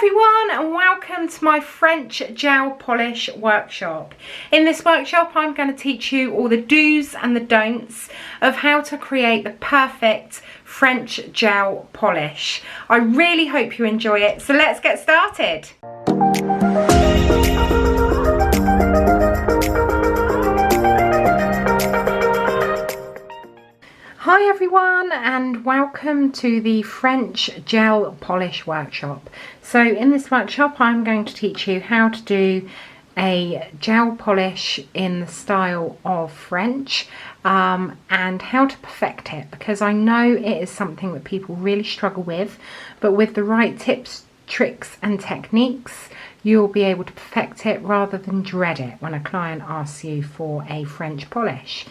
everyone, and welcome to my French gel polish workshop. In this workshop I'm going to teach you all the do's and the don'ts of how to create the perfect French gel polish. I really hope you enjoy it, so let's get started. Hi everyone, and welcome to the French gel polish workshop. So in this workshop I'm going to teach you how to do a gel polish in the style of French and how to perfect it, because I know it is something that people really struggle with, but with the right tips, tricks and techniques you'll be able to perfect it rather than dread it when a client asks you for a French polish.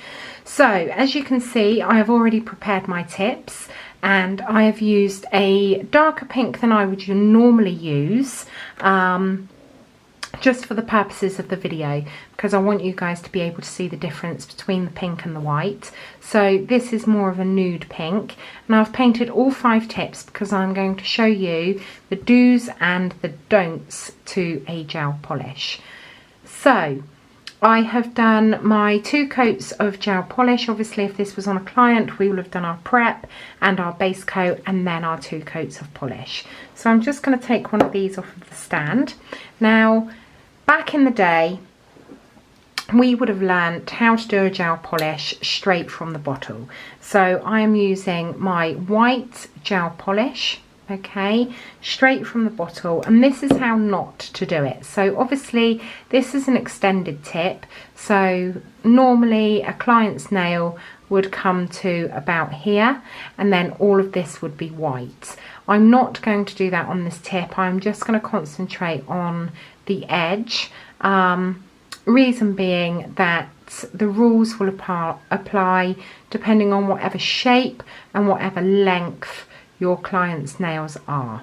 So as you can see, I have already prepared my tips and I have used a darker pink than I would normally use just for the purposes of the video, because I want you guys to be able to see the difference between the pink and the white. So this is more of a nude pink, and I've painted all 5 tips because I'm going to show you the do's and the don'ts to a gel polish. So I have done my 2 coats of gel polish. Obviously if this was on a client we will have done our prep and our base coat and then our 2 coats of polish. So I'm just going to take one of these off of the stand. Now back in the day we would have learnt how to do a gel polish straight from the bottle. So I am using my white gel polish, okay, straight from the bottle, and this is how not to do it. So obviously this is an extended tip, so normally a client's nail would come to about here and then all of this would be white. I'm not going to do that on this tip. I'm just going to concentrate on the edge, reason being that the rules will apply depending on whatever shape and whatever length your client's nails are.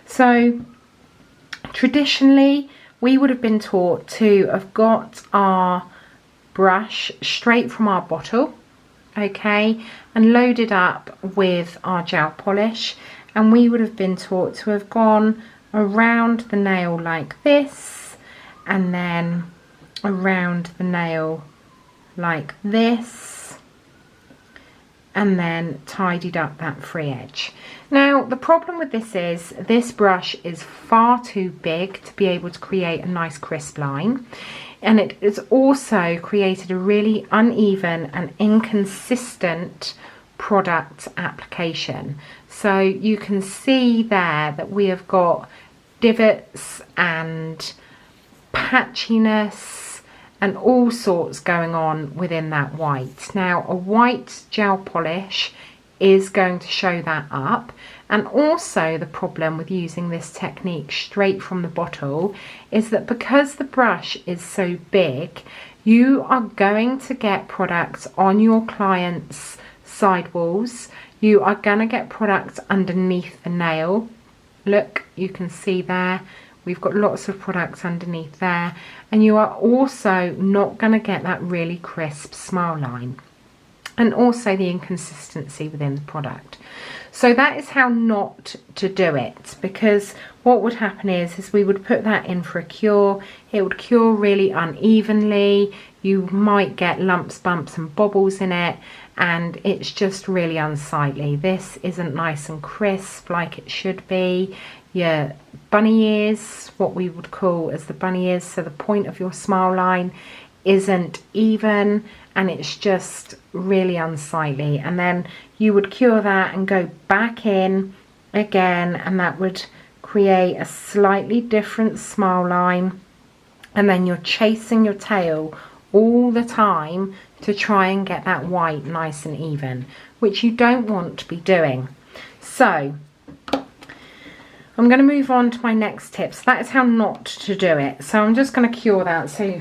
So traditionally we would have been taught to have got our brush straight from our bottle, okay, and loaded up with our gel polish, and we would have been taught to have gone around the nail like this and then around the nail like this and then tidied up that free edge. Now the problem with this is this brush is far too big to be able to create a nice crisp line, and it has also created a really uneven and inconsistent product application. So you can see there that we have got divots and patchiness and all sorts going on within that white. Now a white gel polish is going to show that up, and also the problem with using this technique straight from the bottle is that because the brush is so big, you are going to get products on your client's sidewalls. You are going to get products underneath the nail. Look, you can see there we've got lots of products underneath there, and you are also not going to get that really crisp smile line and also the inconsistency within the product. So that is how not to do it, because what would happen is we would put that in for a cure. It would cure really unevenly. You might get lumps, bumps and bobbles in it, and it's just really unsightly. This isn't nice and crisp like it should be. Your bunny ears, what we would call as the bunny ears, so the point of your smile line isn't even, and it's just really unsightly. And then you would cure that and go back in again, and that would create a slightly different smile line, and then you're chasing your tail all the time to try and get that white nice and even, which you don't want to be doing. So I'm going to move on to my next tips. That is how not to do it. So I'm just going to cure that so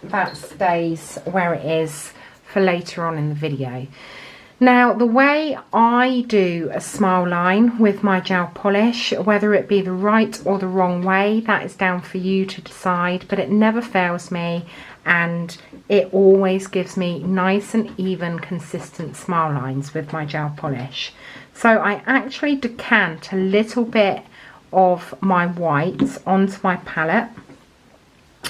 that stays where it is for later on in the video. Now the way I do a smile line with my gel polish, whether it be the right or the wrong way, that is down for you to decide, but it never fails me and it always gives me nice and even consistent smile lines with my gel polish. So I actually decant a little bit of my whites onto my palette.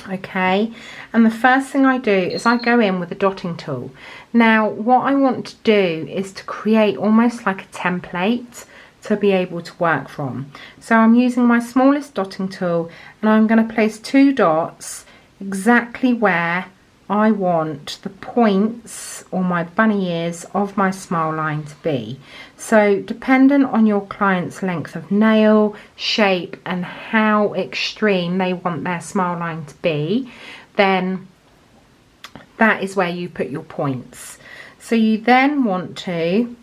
Okay, and the first thing I do is I go in with a dotting tool. Now what I want to do is to create almost like a template to be able to work from. So I'm using my smallest dotting tool, and I'm going to place 2 dots exactly where I want the points or my bunny ears of my smile line to be. So dependent on your client's length of nail, shape, and how extreme they want their smile line to be, then that is where you put your points. So you then want to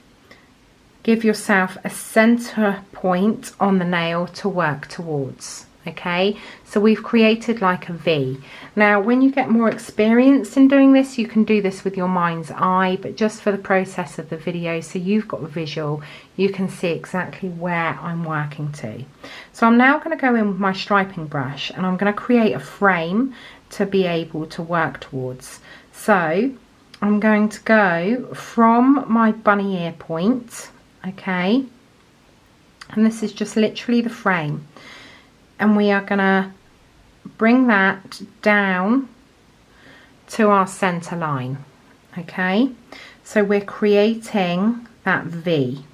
give yourself a center point on the nail to work towards. Okay, so we've created like a V. Now when you get more experienced in doing this, you can do this with your mind's eye, but just for the process of the video, so you've got a visual, you can see exactly where I'm working to. So I'm now going to go in with my striping brush, and I'm going to create a frame to be able to work towards. So I'm going to go from my bunny ear point, okay, and this is just literally the frame. And we are going to bring that down to our center line. Okay, so we're creating that V.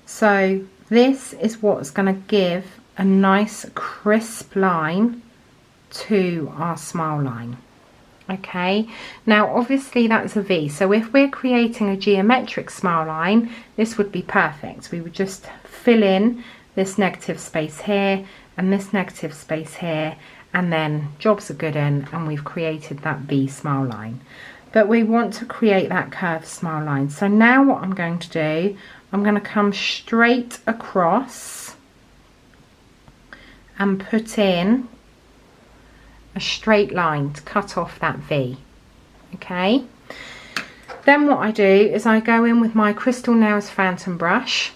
So this is what's going to give a nice crisp line to our smile line. Okay, now obviously that's a V, so if we're creating a geometric smile line, this would be perfect. We would just fill in this negative space here and this negative space here, and then jobs are good in, and we've created that V smile line. But we want to create that curved smile line. So now what I'm going to do, I'm going to come straight across and put in a straight line to cut off that V. Okay, then what I do is I go in with my Crystal Nails Phantom brush.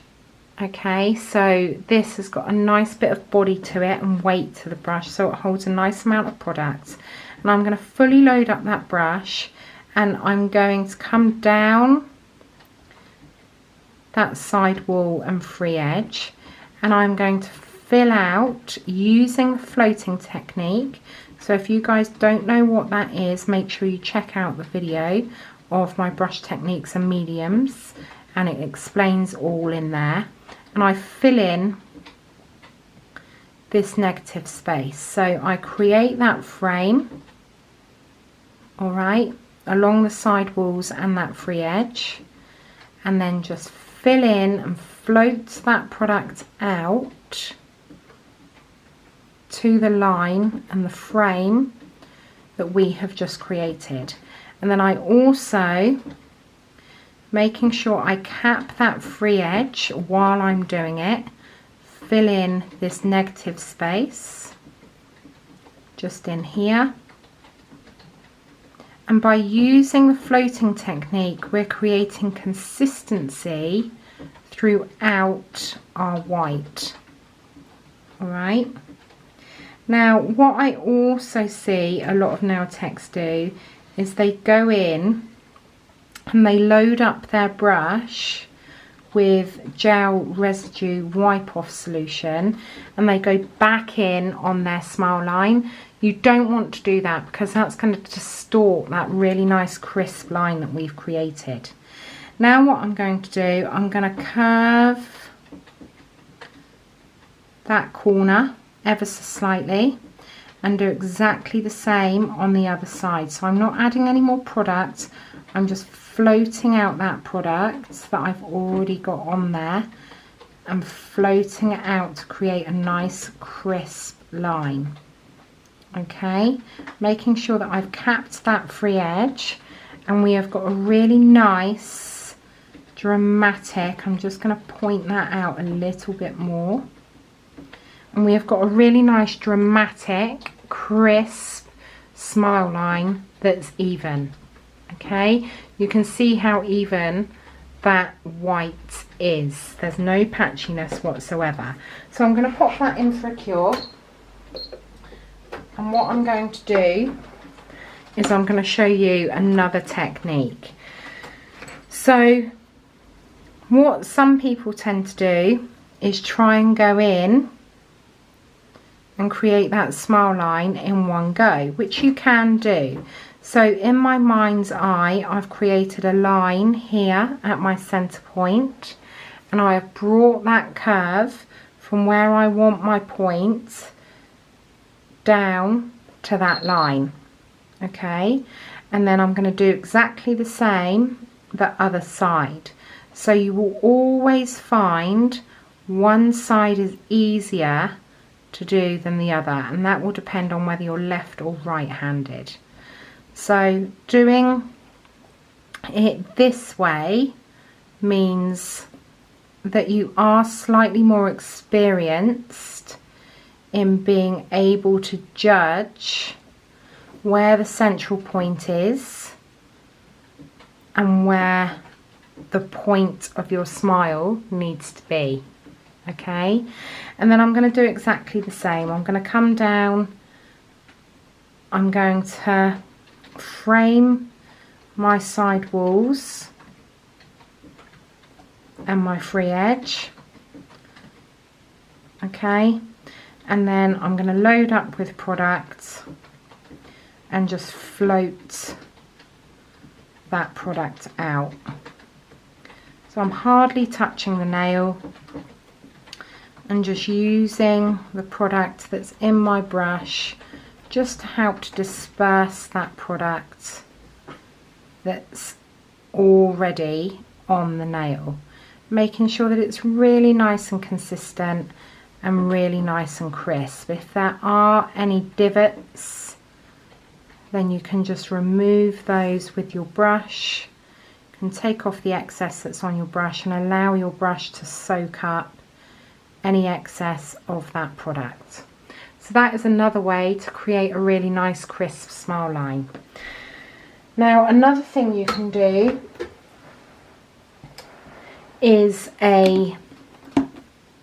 Okay, so this has got a nice bit of body to it and weight to the brush, so it holds a nice amount of product. And I'm going to fully load up that brush, and I'm going to come down that side wall and free edge, and I'm going to fill out using the floating technique. So if you guys don't know what that is, make sure you check out the video of my brush techniques and mediums, and it explains all in there. And I fill in this negative space. So I create that frame, all right, along the side walls and that free edge, and then just fill in and float that product out to the line and the frame that we have just created. And then I also, making sure I cap that free edge while I'm doing it, fill in this negative space just in here. And by using the floating technique, we're creating consistency throughout our white. All right. Now, what I also see a lot of nail techs do is they go in and they load up their brush with gel residue wipe off solution, and they go back in on their smile line. You don't want to do that, because that's going to distort that really nice crisp line that we've created. Now what I'm going to do, I'm going to curve that corner ever so slightly and do exactly the same on the other side. So I'm not adding any more product, I'm just floating out that product that I've already got on there and floating it out to create a nice crisp line. Okay, making sure that I've capped that free edge, and we have got a really nice dramatic, I'm just going to point that out a little bit more, and we have got a really nice dramatic crisp smile line that's even. Okay, you can see how even that white is. There's no patchiness whatsoever. So I'm going to pop that in for a cure, and what I'm going to do is I'm going to show you another technique. So What some people tend to do is try and go in and create that smile line in one go, which you can do. So in my mind's eye, I've created a line here at my center point, and I have brought that curve from where I want my point down to that line. Okay, and then I'm going to do exactly the same the other side. So you will always find one side is easier to do than the other, and that will depend on whether you're left or right-handed. So doing it this way means that you are slightly more experienced in being able to judge where the central point is and where the point of your smile needs to be. Okay, and then I'm going to do exactly the same. I'm going to come down, I'm going to frame my side walls and my free edge. Okay, and then I'm going to load up with product and just float that product out. So I'm hardly touching the nail and just using the product that's in my brush just to help to disperse that product that's already on the nail, making sure that it's really nice and consistent and really nice and crisp. If there are any divots, then you can just remove those with your brush. You can take off the excess that's on your brush and allow your brush to soak up any excess of that product. So that is another way to create a really nice crisp smile line. Now another thing you can do is a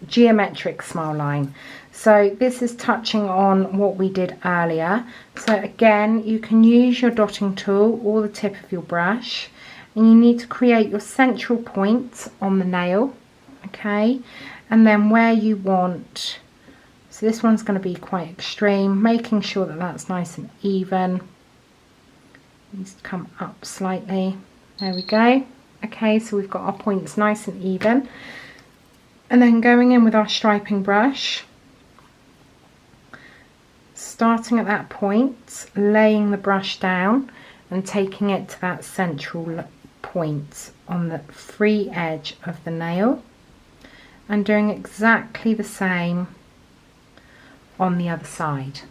geometric smile line. So this is touching on what we did earlier. So again, you can use your dotting tool or the tip of your brush, and you need to create your central point on the nail. Okay, and then where you want, so this one's going to be quite extreme, making sure that that's nice and even. Needs to come up slightly. There we go. Okay, so we've got our points nice and even, and then going in with our striping brush, starting at that point, laying the brush down and taking it to that central point on the free edge of the nail, and doing exactly the same on the other side.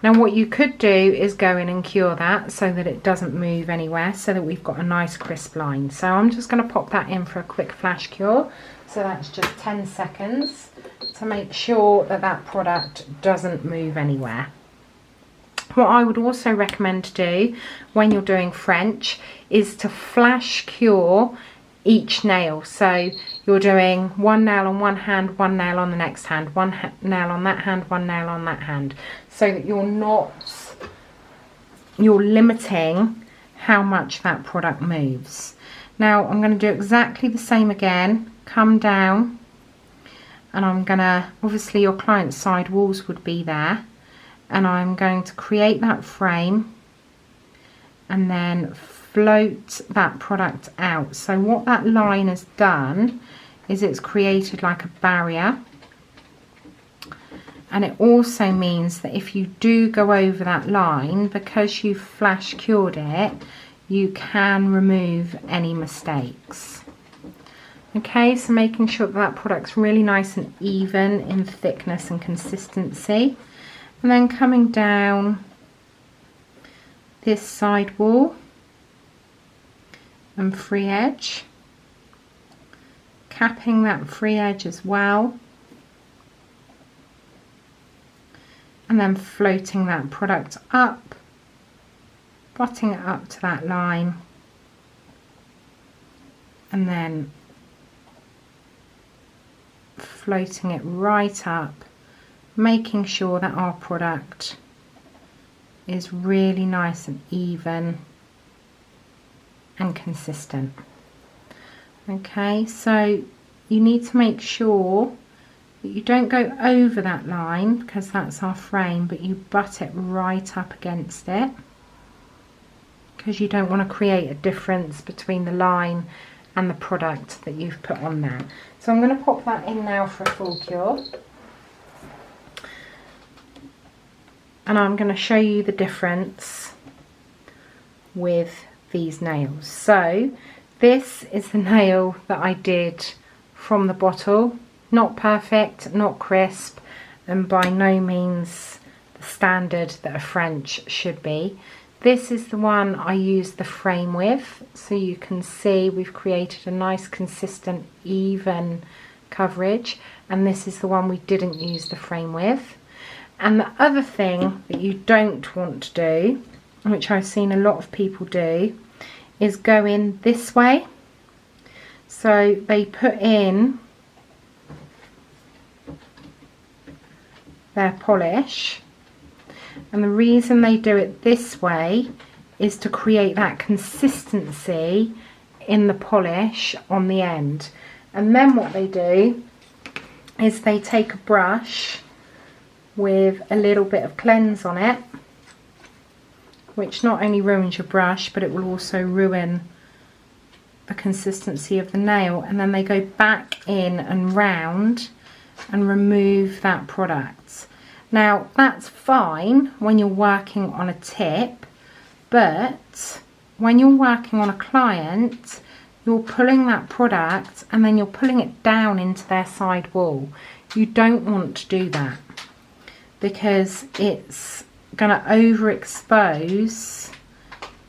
Now what you could do is go in and cure that so that it doesn't move anywhere, so that we've got a nice crisp line. So I'm just going to pop that in for a quick flash cure. So that's just 10 seconds to make sure that that product doesn't move anywhere. What I would also recommend to do when you're doing French is to flash cure each nail. So you're doing one nail on one hand, one nail on the next hand, one nail on that hand, one nail on that hand, so that you're limiting how much that product moves. Now I'm going to do exactly the same again, come down, and I'm going to, obviously your client's side walls would be there, and I'm going to create that frame and then float that product out. So what that line has done is it's created like a barrier, and it also means that if you do go over that line, because you've flash cured it, you can remove any mistakes. Okay, so making sure that that product's really nice and even in thickness and consistency, and then coming down this side wall and free edge, capping that free edge as well, and then floating that product up, butting it up to that line, and then floating it right up, making sure that our product is really nice and even and consistent. Okay, so you need to make sure that you don't go over that line because that's our frame, but you butt it right up against it, because you don't want to create a difference between the line and the product that you've put on there. So I'm going to pop that in now for a full cure, and I'm going to show you the difference with these nails. So this is the nail that I did from the bottle. Not perfect, not crisp, and by no means the standard that a French should be. This is the one I used the frame with, so you can see we've created a nice consistent even coverage, and this is the one we didn't use the frame with. And the other thing that you don't want to do, which I've seen a lot of people do, is go in this way. So they put in their polish, and the reason they do it this way is to create that consistency in the polish on the end. And then what they do is they take a brush with a little bit of cleanse on it, which not only ruins your brush, but it will also ruin the consistency of the nail, and then they go back in and round and remove that product. Now that's fine when you're working on a tip, but when you're working on a client, you're pulling that product and then you're pulling it down into their side wall. You don't want to do that, because it's going to overexpose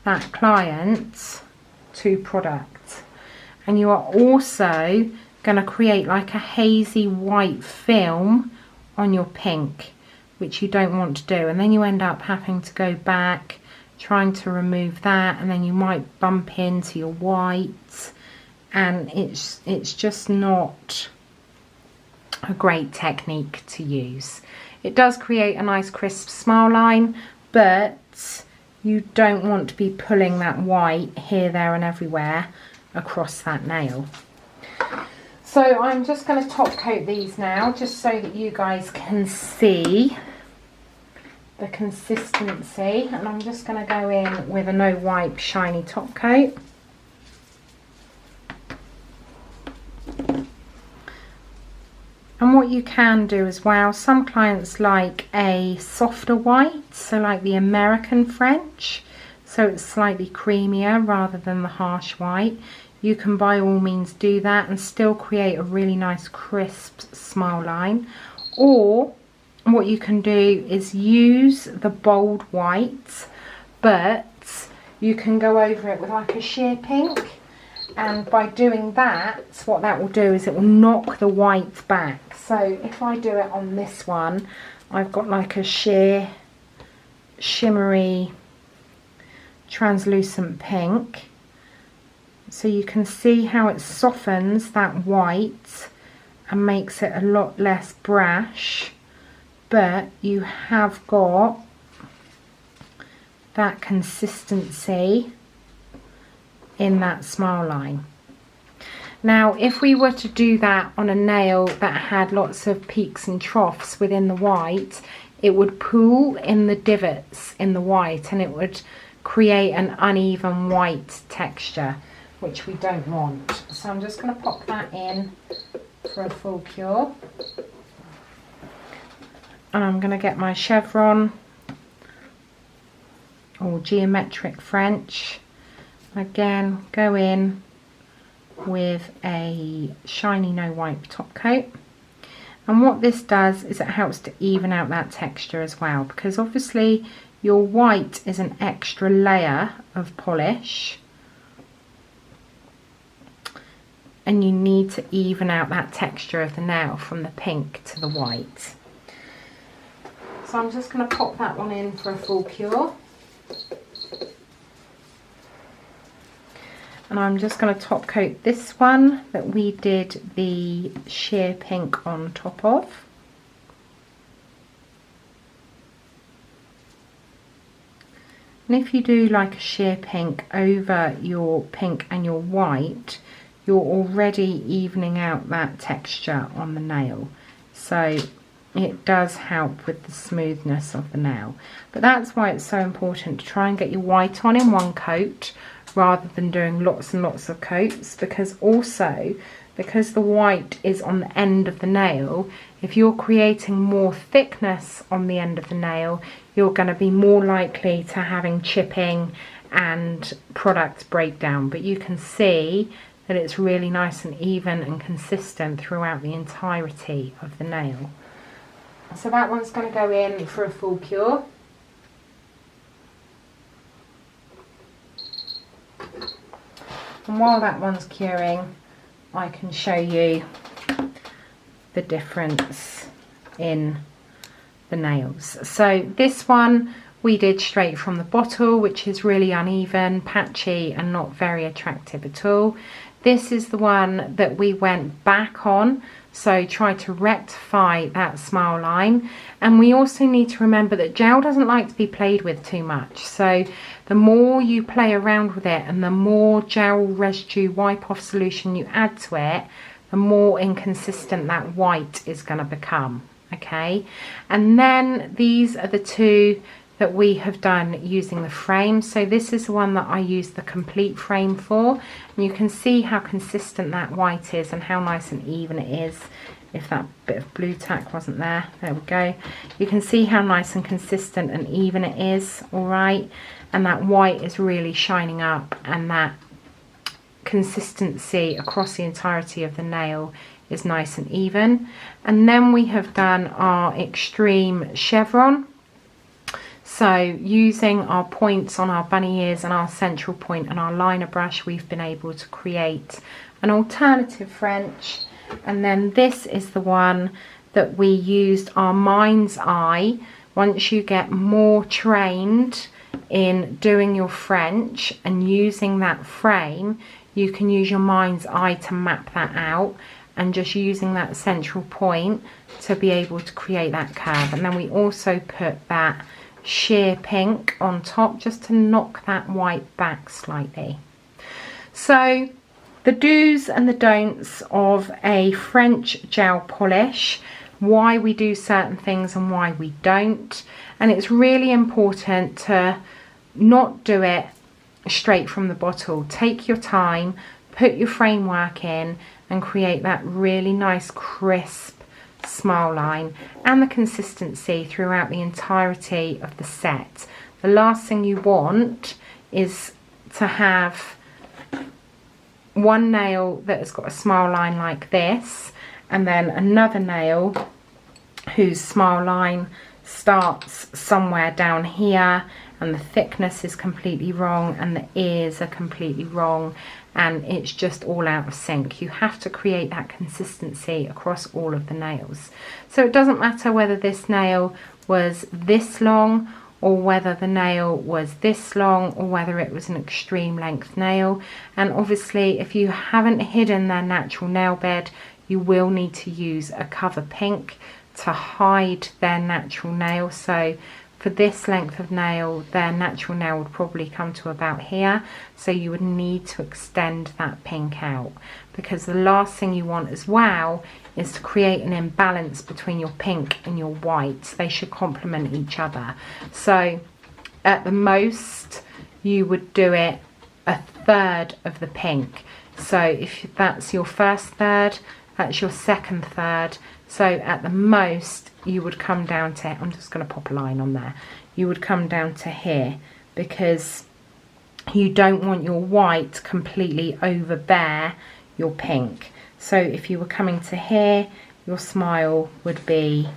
that client to product, and you are also going to create like a hazy white film on your pink, which you don't want to do, and then you end up having to go back trying to remove that, and then you might bump into your white, and it's just not a great technique to use. It does create a nice crisp smile line, but you don't want to be pulling that white here, there and everywhere across that nail. So I'm just going to top coat these now, just so that you guys can see the consistency, and I'm just going to go in with a no wipe shiny top coat. And what you can do as well, some clients like a softer white, so like the American French, so it's slightly creamier rather than the harsh white. You can by all means do that and still create a really nice crisp smile line. Or what you can do is use the bold white, but you can go over it with like a sheer pink, and by doing that, what that will do is it will knock the white back. So if I do it on this one, I've got like a sheer shimmery translucent pink, so you can see how it softens that white and makes it a lot less brash, but you have got that consistency in that smile line. Now if we were to do that on a nail that had lots of peaks and troughs within the white, it would pool in the divots in the white and it would create an uneven white texture, which we don't want. So I'm just going to pop that in for a full cure, and I'm going to get my chevron or geometric French. Again, go in with a shiny no wipe top coat, and what this does is it helps to even out that texture as well, because obviously your white is an extra layer of polish and you need to even out that texture of the nail from the pink to the white. So I'm just going to pop that one in for a full cure. And I'm just going to top coat this one that we did the sheer pink on top of. And if you do like a sheer pink over your pink and your white, you're already evening out that texture on the nail. So it does help with the smoothness of the nail. But that's why it's so important to try and get your white on in one coat rather than doing lots and lots of coats, because also because the white is on the end of the nail, if you're creating more thickness on the end of the nail, you're going to be more likely to having chipping and product breakdown. But you can see that it's really nice and even and consistent throughout the entirety of the nail. So that one's going to go in for a full cure. And while that one's curing, I can show you the difference in the nails. So this one we did straight from the bottle, which is really uneven, patchy and not very attractive at all. This is the one that we went back on, so try to rectify that smile line. And we also need to remember that gel doesn't like to be played with too much, so the more you play around with it and the more gel residue wipe off solution you add to it, the more inconsistent that white is going to become. Okay, and then these are the two that we have done using the frame. So this is the one that I used the complete frame for, and you can see how consistent that white is and how nice and even it is. If that bit of blue tack wasn't there, there we go. You can see how nice and consistent and even it is, all right, and that white is really shining up, and that consistency across the entirety of the nail is nice and even. And then we have done our extreme chevron. So using our points on our bunny ears and our central point and our liner brush, we've been able to create an alternative French. And then this is the one that we used our mind's eye. Once you get more trained in doing your French and using that frame, you can use your mind's eye to map that out, and just using that central point to be able to create that curve. And then we also put that sheer pink on top just to knock that white back slightly. So the do's and the don'ts of a French gel polish, why we do certain things and why we don't. And it's really important to not do it straight from the bottle. Take your time, put your framework in and create that really nice crisp smile line and the consistency throughout the entirety of the set. The last thing you want is to have one nail that has got a smile line like this and then another nail whose smile line starts somewhere down here and the thickness is completely wrong and the ears are completely wrong and it's just all out of sync. You have to create that consistency across all of the nails. So it doesn't matter whether this nail was this long or whether the nail was this long or whether it was an extreme length nail. And obviously if you haven't hidden their natural nail bed, you will need to use a cover pink to hide their natural nail. So for this length of nail, their natural nail would probably come to about here, so you would need to extend that pink out, because the last thing you want as well is to create an imbalance between your pink and your white. They should complement each other. So at the most you would do it a third of the pink. So if that's your first third, that's your second third. So at the most you would come down to, I'm just going to pop a line on there, you would come down to here, because you don't want your white completely overbear your pink. So if you were coming to here, your smile would be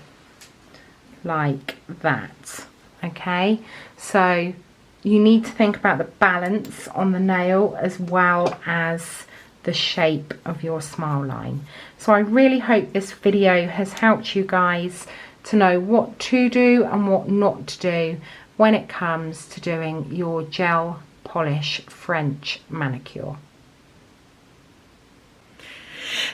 like that. Okay, so you need to think about the balance on the nail as well as the shape of your smile line. So I really hope this video has helped you guys to know what to do and what not to do when it comes to doing your gel polish French manicure.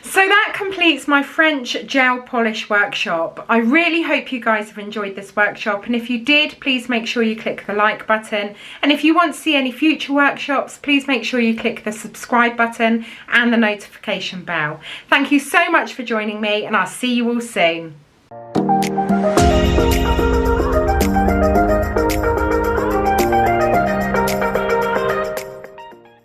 So that completes my French gel polish workshop. I really hope you guys have enjoyed this workshop, and if you did, please make sure you click the like button, and if you want to see any future workshops, please make sure you click the subscribe button and the notification bell. Thank you so much for joining me, and I'll see you all soon.